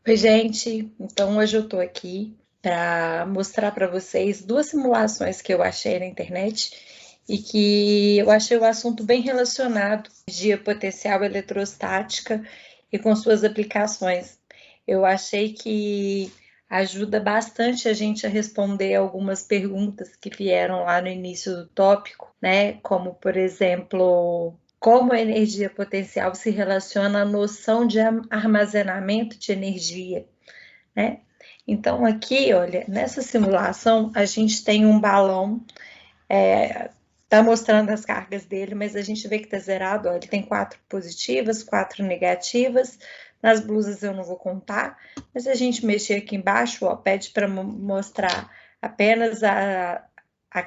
Oi, gente. Então, hoje eu estou aqui para mostrar para vocês duas simulações que eu achei na internet e que eu achei o assunto bem relacionado, energia potencial eletrostática e com suas aplicações. Eu achei que ajuda bastante a gente a responder algumas perguntas que vieram lá no início do tópico, né? Como, por exemplo, como a energia potencial se relaciona à noção de armazenamento de energia, né? Então, aqui, olha, nessa simulação, a gente tem um balão, tá mostrando as cargas dele, mas a gente vê que tá zerado, ó, ele tem 4 positivas, 4 negativas, nas blusas eu não vou contar, mas a gente mexer aqui embaixo, ó, pede para mostrar apenas a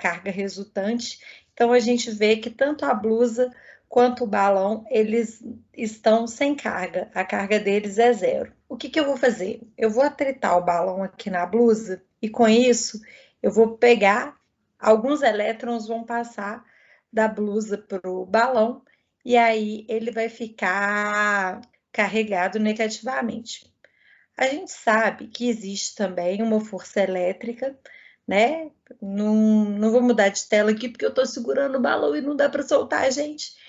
carga resultante. Então, a gente vê que tanto a blusa quanto o balão, eles estão sem carga. A carga deles é 0. O que eu vou fazer? Eu vou atritar o balão aqui na blusa e, com isso, eu vou pegar, alguns elétrons vão passar da blusa para o balão e aí ele vai ficar carregado negativamente. A gente sabe que existe também uma força elétrica, né? Não vou mudar de tela aqui porque eu estou segurando o balão e não dá para soltar, gente.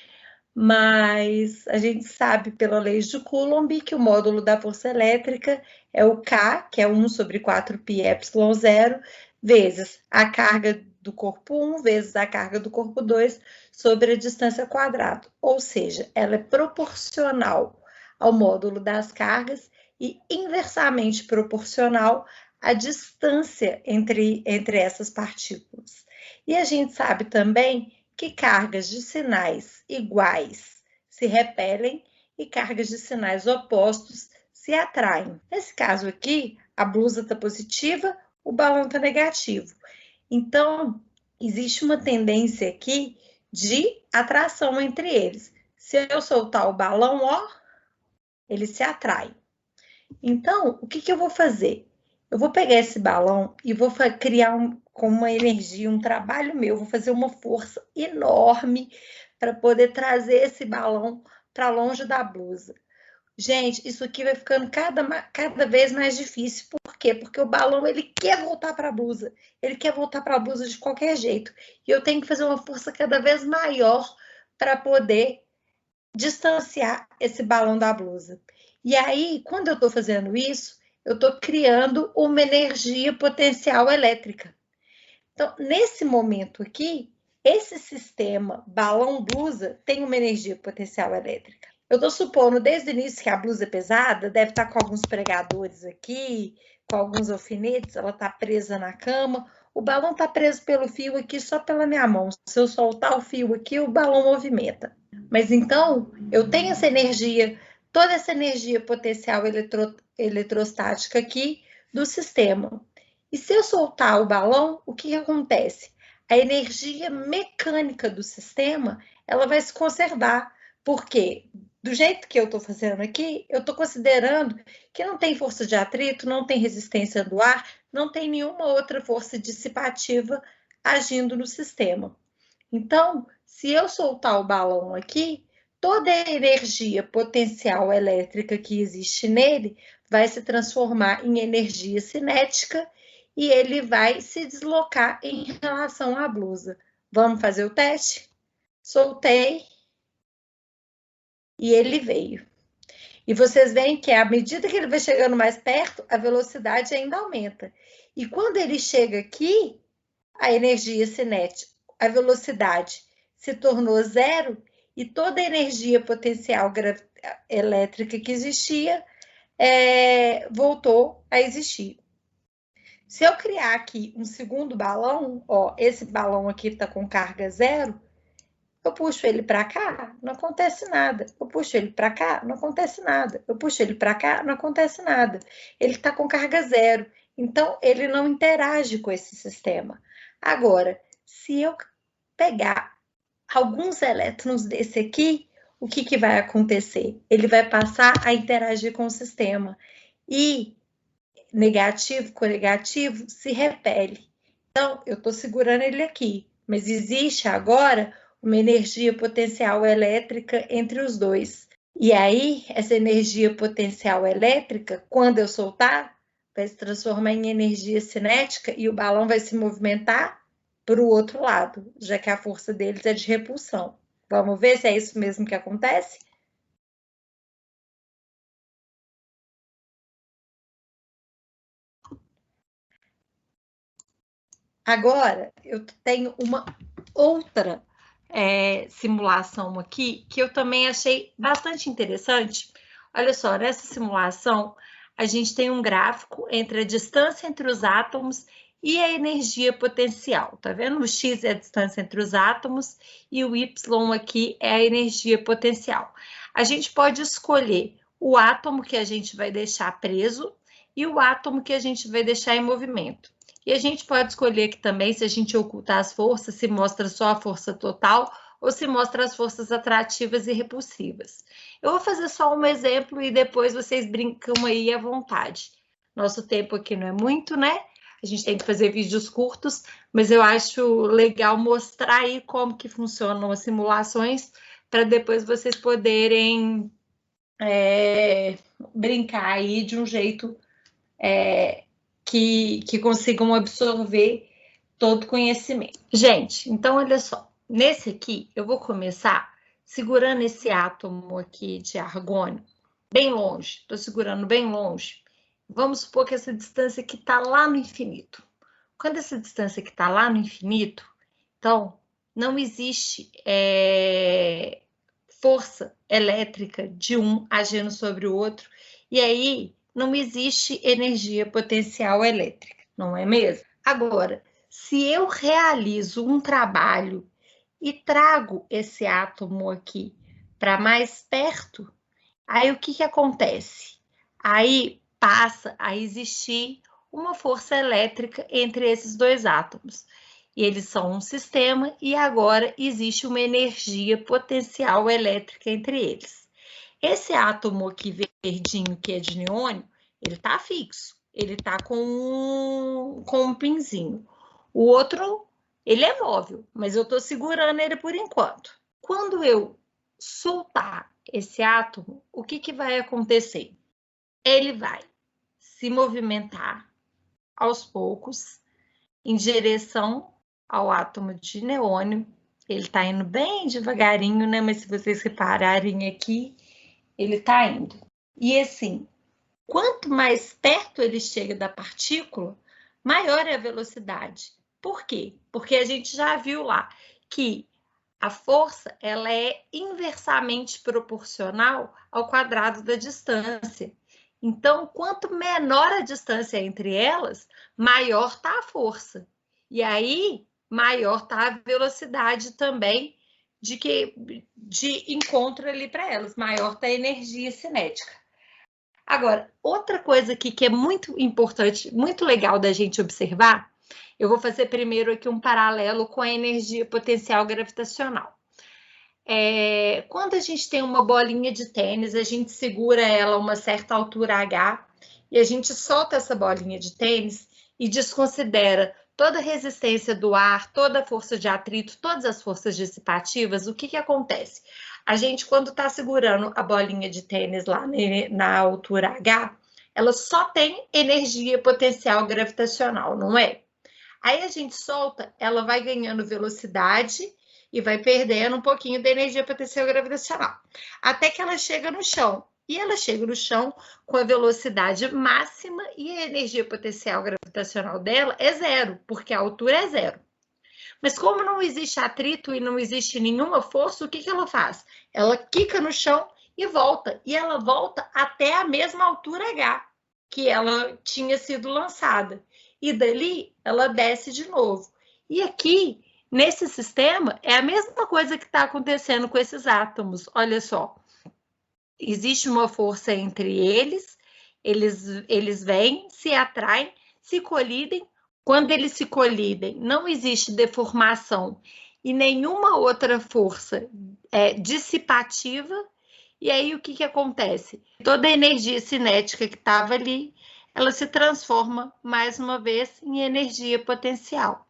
Mas a gente sabe pela lei de Coulomb que o módulo da força elétrica é o K, que é 1 sobre 4πε0, vezes a carga do corpo 1 vezes a carga do corpo 2 sobre a distância quadrada. Ou seja, ela é proporcional ao módulo das cargas e inversamente proporcional à distância entre essas partículas. E a gente sabe também que cargas de sinais iguais se repelem e cargas de sinais opostos se atraem. Nesse caso aqui, a blusa está positiva, o balão está negativo. Então, existe uma tendência aqui de atração entre eles. Se eu soltar o balão, ó, ele se atrai. Então, o que eu vou fazer? Eu vou pegar esse balão e vou criar com uma energia, um trabalho meu, vou fazer uma força enorme para poder trazer esse balão para longe da blusa. Gente, isso aqui vai ficando cada vez mais difícil. Por quê? Porque o balão, ele quer voltar para a blusa. Ele quer voltar para a blusa de qualquer jeito. E eu tenho que fazer uma força cada vez maior para poder distanciar esse balão da blusa. E aí, quando eu estou fazendo isso, eu estou criando uma energia potencial elétrica. Então, nesse momento aqui, esse sistema balão-blusa tem uma energia potencial elétrica. Eu estou supondo desde o início que a blusa é pesada, deve estar com alguns pregadores aqui, com alguns alfinetes, ela está presa na cama. O balão está preso pelo fio aqui só pela minha mão. Se eu soltar o fio aqui, o balão movimenta. Mas então, eu tenho essa energia, toda essa energia potencial eletrostática aqui do sistema. E se eu soltar o balão, o que acontece? A energia mecânica do sistema, ela vai se conservar, porque do jeito que eu estou fazendo aqui, eu estou considerando que não tem força de atrito, não tem resistência do ar, não tem nenhuma outra força dissipativa agindo no sistema. Então, se eu soltar o balão aqui, toda a energia potencial elétrica que existe nele vai se transformar em energia cinética e ele vai se deslocar em relação à blusa. Vamos fazer o teste? Soltei e ele veio. E vocês veem que à medida que ele vai chegando mais perto, a velocidade ainda aumenta. E quando ele chega aqui, a energia cinética, a velocidade se tornou 0 e toda a energia potencial elétrica que existia voltou a existir. Se eu criar aqui um segundo balão, ó, esse balão aqui está com carga 0, eu puxo ele para cá, não acontece nada. Eu puxo ele para cá, não acontece nada. Eu puxo ele para cá, não acontece nada. Ele está com carga 0, então ele não interage com esse sistema. Agora, se eu pegar alguns elétrons desse aqui, o que vai acontecer? Ele vai passar a interagir com o sistema. E negativo com negativo se repele. Então, eu estou segurando ele aqui, mas existe agora uma energia potencial elétrica entre os dois. E aí, essa energia potencial elétrica, quando eu soltar, vai se transformar em energia cinética e o balão vai se movimentar para o outro lado, já que a força deles é de repulsão. Vamos ver se é isso mesmo que acontece? Agora, eu tenho uma outra simulação aqui que eu também achei bastante interessante. Olha só, nessa simulação, a gente tem um gráfico entre a distância entre os átomos e a energia potencial. Tá vendo? O x é a distância entre os átomos e o y aqui é a energia potencial. A gente pode escolher o átomo que a gente vai deixar preso e o átomo que a gente vai deixar em movimento. E a gente pode escolher aqui também, se a gente ocultar as forças, se mostra só a força total ou se mostra as forças atrativas e repulsivas. Eu vou fazer só um exemplo e depois vocês brincam aí à vontade. Nosso tempo aqui não é muito, né? A gente tem que fazer vídeos curtos, mas eu acho legal mostrar aí como que funcionam as simulações para depois vocês poderem brincar aí de um jeito que consigam absorver todo o conhecimento. Gente, então olha só, nesse aqui eu vou começar segurando esse átomo aqui de argônio bem longe, estou segurando bem longe. Vamos supor que essa distância aqui está lá no infinito. Quando essa distância aqui está lá no infinito, então não existe força elétrica de um agindo sobre o outro, e aí não existe energia potencial elétrica, não é mesmo? Agora, se eu realizo um trabalho e trago esse átomo aqui para mais perto, aí o que acontece? Aí passa a existir uma força elétrica entre esses dois átomos. E eles são um sistema e agora existe uma energia potencial elétrica entre eles. Esse átomo aqui verdinho, que é de neônio, ele está fixo, ele está com um pinzinho. O outro, ele é móvel, mas eu estou segurando ele por enquanto. Quando eu soltar esse átomo, o que vai acontecer? Ele vai se movimentar aos poucos em direção ao átomo de neônio. Ele está indo bem devagarinho, né? Mas se vocês repararem aqui, ele está indo. E assim, quanto mais perto ele chega da partícula, maior é a velocidade. Por quê? Porque a gente já viu lá que a força ela é inversamente proporcional ao quadrado da distância. Então, quanto menor a distância entre elas, maior está a força. E aí, maior está a velocidade também de encontro ali para elas, maior está a energia cinética. Agora, outra coisa aqui que é muito importante, muito legal da gente observar, eu vou fazer primeiro aqui um paralelo com a energia potencial gravitacional. Quando a gente tem uma bolinha de tênis, a gente segura ela a uma certa altura H e a gente solta essa bolinha de tênis e desconsidera toda a resistência do ar, toda a força de atrito, todas as forças dissipativas. O que acontece? A gente, quando está segurando a bolinha de tênis lá na altura H, ela só tem energia potencial gravitacional, não é? Aí a gente solta, ela vai ganhando velocidade e vai perdendo um pouquinho da energia potencial gravitacional, até que ela chega no chão. E ela chega no chão com a velocidade máxima e a energia potencial gravitacional dela é zero, porque a altura é zero. Mas como não existe atrito e não existe nenhuma força, o que ela faz? Ela quica no chão e volta. E ela volta até a mesma altura H que ela tinha sido lançada. E dali ela desce de novo. E aqui, nesse sistema, é a mesma coisa que está acontecendo com esses átomos. Olha só, existe uma força entre eles vêm, se atraem, se colidem. Quando eles se colidem, não existe deformação e nenhuma outra força dissipativa. E aí o que acontece? Toda a energia cinética que estava ali, ela se transforma mais uma vez em energia potencial.